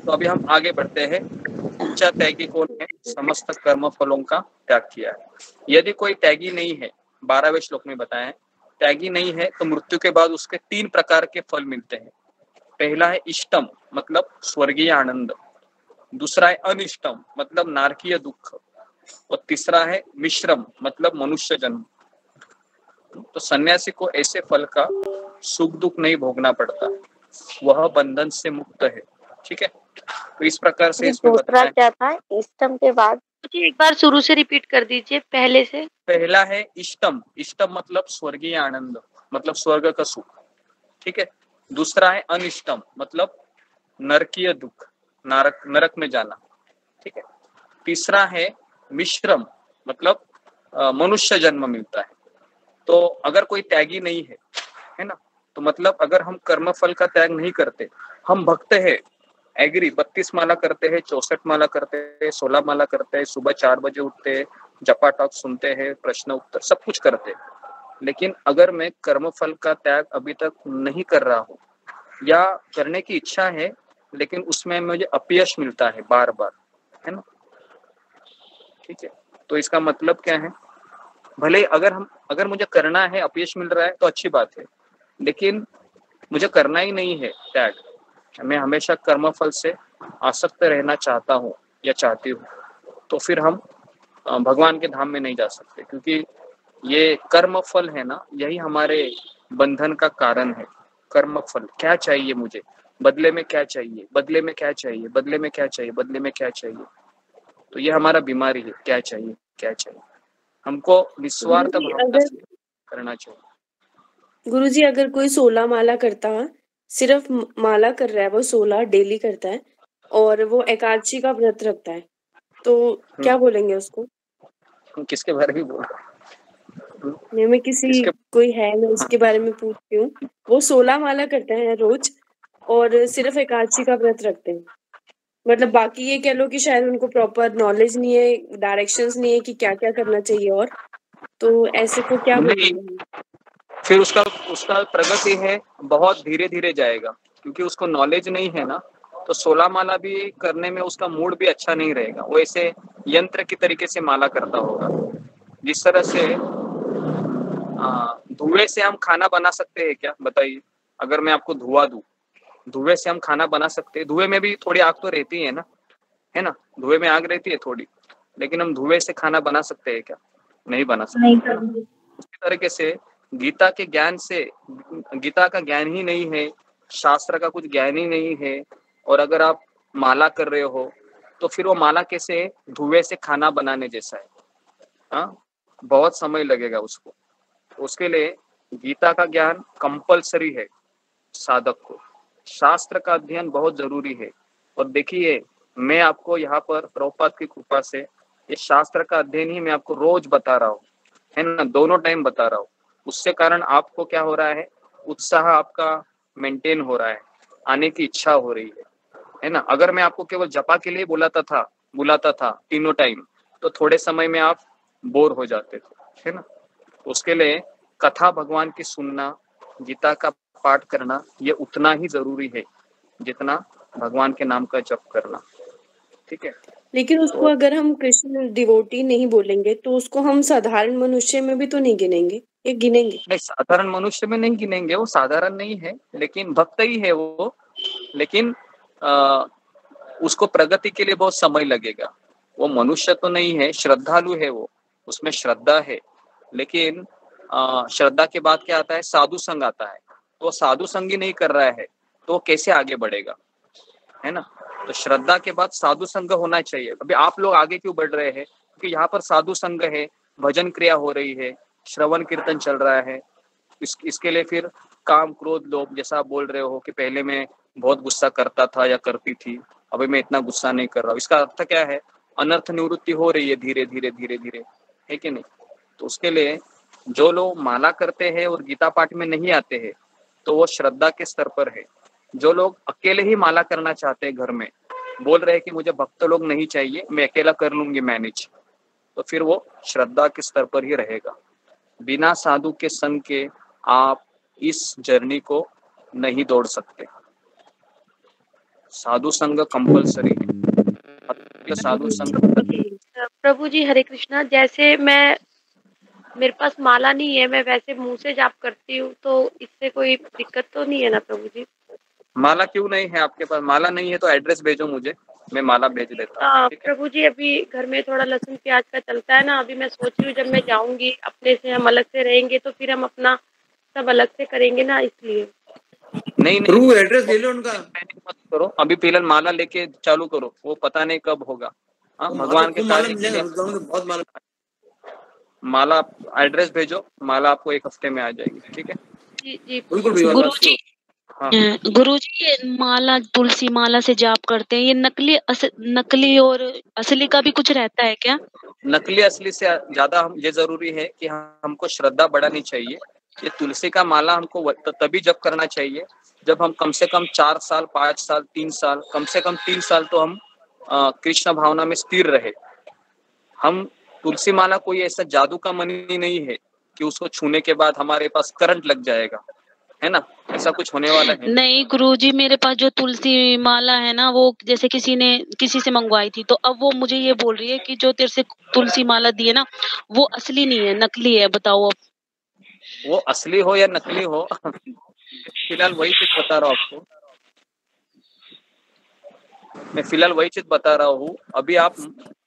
तो अभी हम आगे बढ़ते हैं। सच्चा त्यागी कौन है? समस्त कर्म फलों का त्याग किया है। यदि कोई त्यागी नहीं है, 12वें श्लोक में बताया है, त्यागी नहीं है तो मृत्यु के बाद उसके 3 प्रकार के फल मिलते हैं। पहला है इष्टम, मतलब स्वर्गीय आनंद। दूसरा है अनिष्टम, मतलब नारकीय दुख। और तीसरा है मिश्रम, मतलब मनुष्य जन्म। तो सन्यासी को ऐसे फल का सुख दुख नहीं भोगना पड़ता, वह बंधन से मुक्त है। ठीक है, तो इस प्रकार से इसमें दूसरा क्या था इष्टम के बाद? एक बार शुरू से रिपीट कर दीजिए, पहले से। पहला है इष्टम, इष्टम मतलब स्वर्गीय आनंद, मतलब स्वर्ग का सुख। ठीक है। दूसरा है अनिष्टम, मतलब नरकीय दुख, नरक में जाना। ठीक है। तीसरा है मिश्रम, मतलब मनुष्य जन्म मिलता है। तो अगर कोई त्यागी नहीं है ना, तो मतलब अगर हम कर्म फल का त्याग नहीं करते, हम भक्त है, एग्री, 32 माला करते हैं, 64 माला करते हैं, 16 माला करते हैं, सुबह 4 बजे उठते हैं, जपा टॉक सुनते हैं, प्रश्न उत्तर सब कुछ करते हैं, लेकिन अगर मैं कर्म फल का त्याग अभी तक नहीं कर रहा हूँ, या करने की इच्छा है लेकिन उसमें मुझे अपयश मिलता है बार बार, है ना। ठीक है, तो इसका मतलब क्या है, भले अगर मुझे करना है, अपयश मिल रहा है तो अच्छी बात है, लेकिन मुझे करना ही नहीं है त्याग, मैं हमेशा कर्म फल से आसक्त रहना चाहता हूँ या चाहती हूँ, तो फिर हम भगवान के धाम में नहीं जा सकते, क्योंकि ये कर्म फल है ना, यही हमारे बंधन का कारण है। कर्म फल क्या चाहिए मुझे, बदले में क्या चाहिए, बदले में क्या चाहिए, बदले में क्या चाहिए, बदले में क्या चाहिए, तो ये हमारा बीमारी है, क्या चाहिए क्या चाहिए। हमको निस्वार्थ भावना से करना चाहिए। गुरुजी, अगर कोई 16 माला करता है, सिर्फ माला कर रहा है, वो 16 डेली करता है और वो एकादशी का व्रत रखता है, तो क्या बोलेंगे उसको? किसके बारे में बोल नहीं, मैं कोई है, मैं उसके बारे में पूछती हूँ। वो 16 माला करते हैं रोज और सिर्फ एकादशी का व्रत रखते हैं। मतलब बाकी ये कह लो कि शायद उनको प्रॉपर नॉलेज नहीं है, डायरेक्शंस नहीं है कि क्या क्या करना चाहिए, और तो ऐसे को क्या बोलेंगे? फिर उसका प्रगति है बहुत धीरे धीरे जाएगा, क्योंकि उसको नॉलेज नहीं है ना, तो 16 माला भी करने में उसका मूड भी अच्छा नहीं रहेगा, वो ऐसे यंत्र की तरीके से माला करता होगा। जिस तरह से धुएं से हम खाना बना सकते हैं क्या, बताइए। अगर मैं आपको धुआं दूं, धुएं से हम खाना बना सकते हैं? धुएं में भी थोड़ी आग तो रहती है ना, है ना, धुएं में आग रहती है थोड़ी, लेकिन हम धुएं से खाना बना सकते हैं क्या? नहीं बना सकते। उसी तरीके से गीता के ज्ञान से, गीता का ज्ञान ही नहीं है, शास्त्र का कुछ ज्ञान ही नहीं है, और अगर आप माला कर रहे हो तो फिर वो माला कैसे धुएं से खाना बनाने जैसा है। हाँ, बहुत समय लगेगा उसको। उसके लिए गीता का ज्ञान कंपलसरी है साधक को, शास्त्र का अध्ययन बहुत जरूरी है। और देखिए, मैं आपको यहाँ पर प्रभुपाद की कृपा से ये शास्त्र का अध्ययन ही मैं आपको रोज बता रहा हूँ, है ना, दोनों टाइम बता रहा हूँ। उससे कारण आपको क्या हो रहा है, उत्साह आपका मेंटेन हो रहा है, आने की इच्छा हो रही है ना। अगर मैं आपको केवल जपा के लिए बुलाता था तीनों टाइम, तो थोड़े समय में आप बोर हो जाते थे, है ना। उसके लिए कथा भगवान की सुनना, गीता का पाठ करना, ये उतना ही जरूरी है जितना भगवान के नाम का जप करना। ठीक है, लेकिन उसको अगर हम कृष्ण डिवोटी नहीं बोलेंगे तो उसको हम साधारण मनुष्य में भी तो नहीं गिनेंगे, ये गिनेंगे? नहीं, साधारण मनुष्य में नहीं गिनेंगे, वो साधारण नहीं है, लेकिन भक्त ही है वो, लेकिन उसको प्रगति के लिए बहुत समय लगेगा। वो मनुष्य तो नहीं है, श्रद्धालु है वो, उसमें श्रद्धा है, लेकिन श्रद्धा के बाद क्या आता है, साधु संग आता है। तो साधु संग ही नहीं कर रहा है तो कैसे आगे बढ़ेगा, है ना। तो श्रद्धा के बाद साधु संग होना चाहिए। अभी आप लोग आगे क्यों बढ़ रहे हैं, क्योंकि यहाँ पर साधु संग है, भजन क्रिया हो रही है, श्रवण कीर्तन चल रहा है। इसके लिए फिर काम क्रोध लोभ, जैसा आप बोल रहे हो कि पहले मैं बहुत गुस्सा करता था या करती थी, अभी मैं इतना गुस्सा नहीं कर रहा हूँ, इसका अर्थ क्या है, अनर्थ निवृत्ति हो रही है धीरे धीरे धीरे धीरे, है कि नहीं। तो उसके लिए जो लोग माला करते हैं और गीता पाठ में नहीं आते हैं, तो वो श्रद्धा के स्तर पर है। जो लोग अकेले ही माला करना चाहते हैं, घर में बोल रहे हैं कि मुझे भक्त लोग नहीं चाहिए, मैं अकेला कर लूंगी मैनेज, तो फिर वो श्रद्धा के स्तर पर ही रहेगा। बिना साधु के संग के आप इस जर्नी को नहीं दौड़ सकते, साधु संग कंपलसरी है, साधु संग। प्रभु जी हरे कृष्णा, जैसे मेरे पास माला नहीं है, मैं वैसे मुंह से जाप करती हूँ, तो इससे कोई दिक्कत तो नहीं है ना प्रभु जी? माला क्यों नहीं है आपके पास? माला नहीं है तो एड्रेस भेजो मुझे, मैं माला भेज देता हूँ। प्रभु जी अभी घर में थोड़ा लहसुन प्याज का चलता है ना, अभी मैं सोच रही हूँ जब मैं जाऊंगी अपने से, हम अलग से रहेंगे तो फिर हम अपना सब अलग से करेंगे ना, इसलिए। नहीं प्रभु एड्रेस ले लो उनका। मत करो अभी, फिलहाल माला लेके चालू करो, वो पता नहीं कब होगा। हाँ, भगवान के कार्य के लिए बहुत माला एड्रेस भेजो, माला आपको 1 हफ्ते में आ जाएगी। ठीक है जी जी गुरुजी। हाँ गुरुजी, ये माला तुलसी माला से जाप करते हैं, ये नकली और असली का भी कुछ रहता है क्या? नकली असली से ज्यादा हम ये जरूरी है कि हमको श्रद्धा बढ़ानी चाहिए। ये तुलसी का माला हमको तभी जप करना चाहिए जब हम कम से कम 4 साल 5 साल 3 साल, कम से कम 3 साल तो हम कृष्ण भावना में स्थिर रहे। हम तुलसी माला कोई ऐसा जादू का मनी नहीं है कि उसको छूने के बाद हमारे पास करंट लग जाएगा, है ना, ऐसा कुछ होने वाला है नहीं गुरुजी, मेरे पास जो तुलसी माला है ना, वो जैसे किसी से मंगवाई थी, तो अब वो मुझे ये बोल रही है कि जो तेरे से तुलसी माला दी है ना, वो असली नहीं है, नकली है। बताओ अब वो असली हो या नकली हो, फिलहाल वही चीज बता रहा हूँ आपको, मैं फिलहाल वही चीज बता रहा हूँ। अभी आप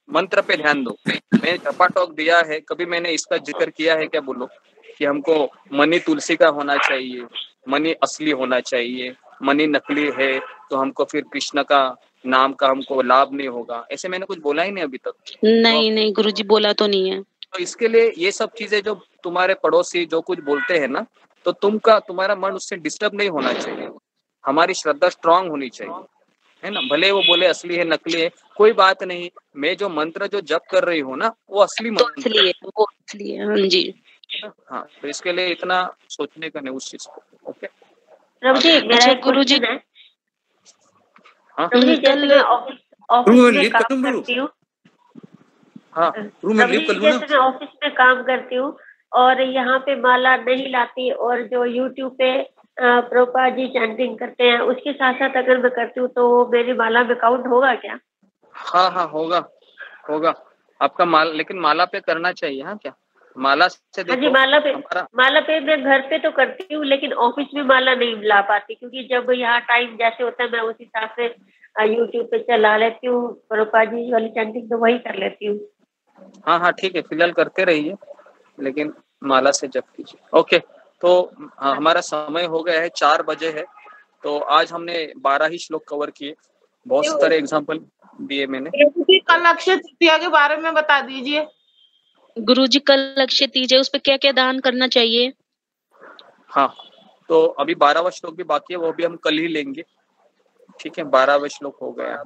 मंत्र पे ध्यान दो। मैंने टपा टॉक दिया है, कभी मैंने इसका जिक्र किया है क्या? बोलो कि हमको मनी तुलसी का होना चाहिए, मनी असली होना चाहिए, मनी नकली है तो हमको फिर कृष्ण का नाम का हमको लाभ नहीं होगा, ऐसे मैंने कुछ बोला ही नहीं अभी तक। नहीं गुरुजी, बोला तो नहीं है। तो इसके लिए ये सब चीजें जो तुम्हारे पड़ोसी जो कुछ बोलते हैं ना, तो तुम्हारा मन उससे डिस्टर्ब नहीं होना चाहिए। हमारी श्रद्धा स्ट्रांग होनी चाहिए, है ना। भले वो बोले असली है नकली है, कोई बात नहीं। मैं जो मंत्र जो जप कर रही हूँ ना, वो असली मंत्र है, वो असली है। हाँ जी। हाँ, तो इसके लिए इतना सोचने का नहीं उस चीज को। ओके प्रभु जी, मेरा एक गुरु जी, क्वेश्चन है। हाँ प्रभु जी, जैसे मैं ऑफिस में काम करती हूँ, हाँ प्रभु जी जैसे मैं ऑफिस में काम करती हूँ और यहाँ पे माला नहीं लाती, और जो यूट्यूब पे प्रभुपाद जी चैंटिंग करते हैं उसके साथ साथ अगर मैं करती हूँ तो मेरी माला में काउंट होगा क्या? हाँ होगा आपका माला, लेकिन माला पे करना चाहिए। हाँ क्या माला से देखो, जी, माला पे मैं घर पे तो करती हूँ, लेकिन ऑफिस में माला नहीं ला पाती, क्योंकि जब यहाँ टाइम जैसे होता है मैं उस हिसाब से यूट्यूब पे चला लेती हूँ, प्रभुपाद जी वाली चैंटिंग तो वही कर लेती हूँ। हाँ ठीक है, फिलहाल करते रहिए, लेकिन माला से जप कीजिए। ओके, तो हमारा समय हो गया है, 4 बजे है, तो आज हमने 12 ही श्लोक कवर किए, बहुत सारे एग्जाम्पल दिए मैंने। कल अक्षय तृतीया के बारे में बता दीजिए। गुरुजी, कल अक्षय तृतीया, उस पे क्या क्या दान करना चाहिए? हाँ, तो अभी 12वां श्लोक भी बाकी है, वो भी हम कल ही लेंगे। ठीक है, 12वां श्लोक हो गया,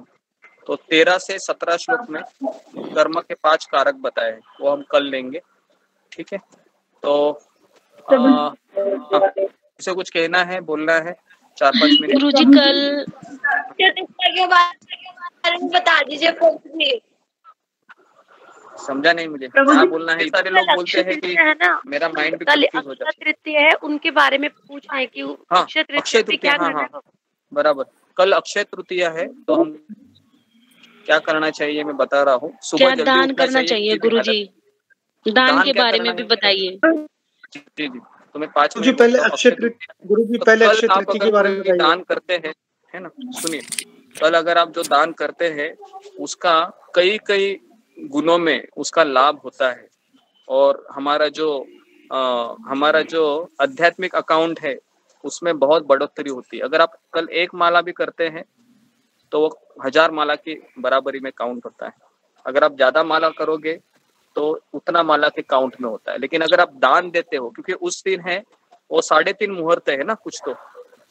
तो 13 से 17 श्लोक में कर्म के 5 कारक बताए हैं, वो हम कल लेंगे। ठीक है, तो इसे कुछ कहना है, बोलना है 4-5 मिनट। गुरुजी कल के बारे में बता दीजिए। समझा नहीं मुझे, क्या बोलना है? सारे लोग बोलते हैं कि है ना, मेरा माइंड भी कल कंफ्यूज हो जाता है। अक्षय तृतीया है, उनके बारे में पूछना है कि अक्षय तृतीया क्या करना है। बराबर, कल अक्षय तृतीया है, तो हम क्या करना चाहिए मैं बता रहा हूँ। सुबह क्या जल्दी दान करना चाहिए गुरुजी? दान के बारे में भी बताइए। जी, तो मैं 5 मिनट पहले अक्षय तृतीया के बारे में बताइए। दान करते हैं, है ना, सुनिए, कल अगर आप जो दान करते हैं उसका कई गुणों में उसका लाभ होता है, और हमारा जो आध्यात्मिक अकाउंट है उसमें बहुत बढ़ोतरी होती है। अगर आप कल 1 माला भी करते हैं तो वो 1000 माला की बराबरी में काउंट होता है। अगर आप ज्यादा माला करोगे तो उतना माला के काउंट में होता है। लेकिन अगर आप दान देते हो, क्योंकि उस दिन है वो 3.5 मुहूर्त है ना, कुछ तो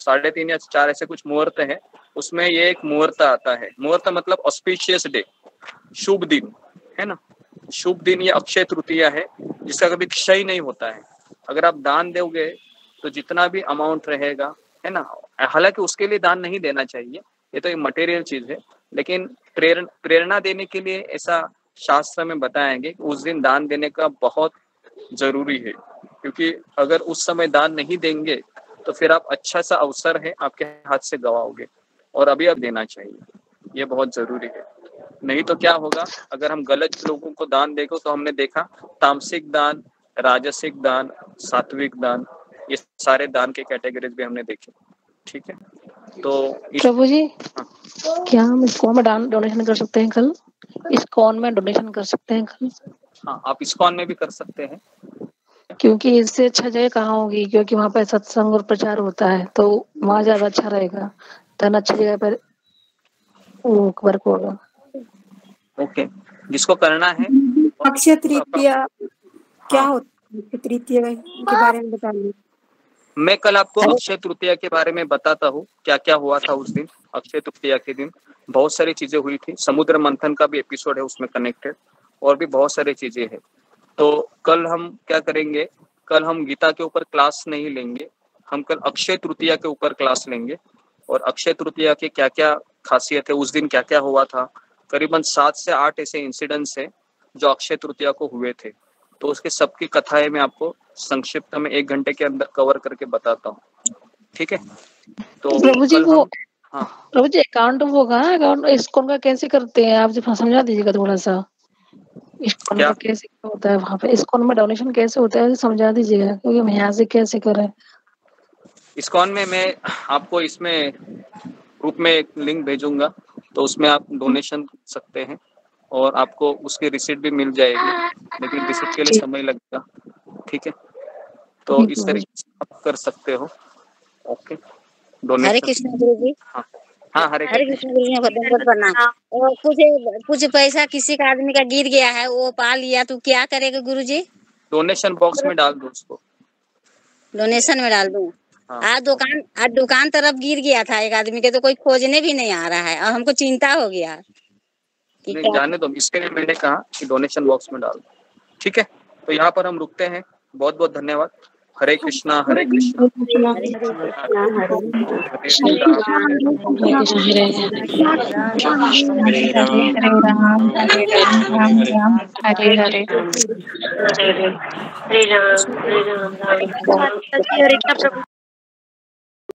3.5 या 4 ऐसे कुछ मुहूर्त है, उसमें ये एक मुहूर्त आता है। मुहूर्त मतलब ऑस्पिशियस डे, शुभ दिन, है ना, शुभ दिन। ये अक्षय तृतीया है जिसका कभी क्षय नहीं होता है। अगर आप दान दोगे तो जितना भी अमाउंट रहेगा, है ना, हालांकि उसके लिए दान नहीं देना चाहिए, ये तो एक मटेरियल चीज है, लेकिन प्रेरणा देने के लिए ऐसा शास्त्र में बताएंगे कि उस दिन दान देने का बहुत जरूरी है। क्योंकि अगर उस समय दान नहीं देंगे तो फिर आप अच्छा सा अवसर है आपके हाथ से गवाओगे। और अभी अब देना चाहिए, ये बहुत जरूरी है। नहीं तो क्या होगा, अगर हम गलत लोगों को दान देंगे तो हमने देखा तामसिक दान, राजसिक दान, सात्विक दान, ये सारे दान के कैटेगरीज भी हमने देखे। ठीक है, तो प्रभु जी क्या हम इस्कॉन में डोनेशन कर सकते हैं कल? इस्कॉन में डोनेशन कर सकते हैं कल? हाँ, आप इस्कॉन में भी कर सकते हैं, क्योंकि इससे अच्छा जगह कहाँ होगी, क्योंकि वहाँ पे सत्संग और प्रचार होता है तो वहाँ ज्यादा अच्छा रहेगा, धन अच्छी जगह पर वर्क होगा। ओके, जिसको करना है। अक्षय तृतीया क्या होता है? अक्षय तृतीया के बारे में बताइए। मैं कल आपको अक्षय तृतीया के बारे में बताता हूँ क्या क्या हुआ था उस दिन। अक्षय तृतीया के दिन बहुत सारी चीजें हुई थी, समुद्र मंथन का भी एपिसोड है उसमें कनेक्टेड, और भी बहुत सारी चीजें हैं। तो कल हम क्या करेंगे, कल हम गीता के ऊपर क्लास नहीं लेंगे, हम कल अक्षय तृतीया के ऊपर क्लास लेंगे, और अक्षय तृतीया के क्या क्या खासियत है, उस दिन क्या क्या हुआ था। करीबन 7 से 8 ऐसे इंसिडेंट्स हैं जो अक्षय तृतीया को हुए थे, तो उसके सबकी कथाएं मैं आपको संक्षिप्त में 1 घंटे के अंदर कवर करके बताता हूँ। ठीक है, तो प्रभु जी वो हाँ प्रभु जी अकाउंट होगा, अकाउंट इस्कॉन का कैसे करते हैं आप जो समझा दीजिएगा थोड़ा सा। इस्कॉन का कैसे होता है वहाँ पे, इस्कॉन में डोनेशन कैसे होता है समझा दीजिएगा, क्योंकि हम यहाँ से कैसे करें। इस्कॉन में मैं आपको इसमें ग्रुप में एक लिंक भेजूंगा, तो उसमें आप डोनेशन कर सकते हैं और आपको उसकी रिसीट भी मिल जाएगी, लेकिन रिसीट के लिए समय लगेगा। ठीक है, तो इस तरीके से आप कर सकते हो। Okay, donation. हरे कृष्ण गुरु जी। हाँ हरे कृष्ण गुरु जी, बहुत प्रणाम। और कुछ पैसा किसी का आदमी का गिर गया है, वो पा लिया तो क्या करेगा गुरु जी? डोनेशन बॉक्स में डाल दो उसको। डोनेशन में डाल दूं? आज दुकान तरफ गिर गया था एक आदमी के, तो कोई खोजने भी नहीं आ रहा है और हमको चिंता हो गया। नहीं जाने दो, इसके लिए मैंने कहा कि डोनेशन बॉक्स में डाल। ठीक है, तो यहाँ पर हम रुकते हैं। बहुत बहुत धन्यवाद। हरे कृष्णा हरे कृष्णा हरे राम हरे राम।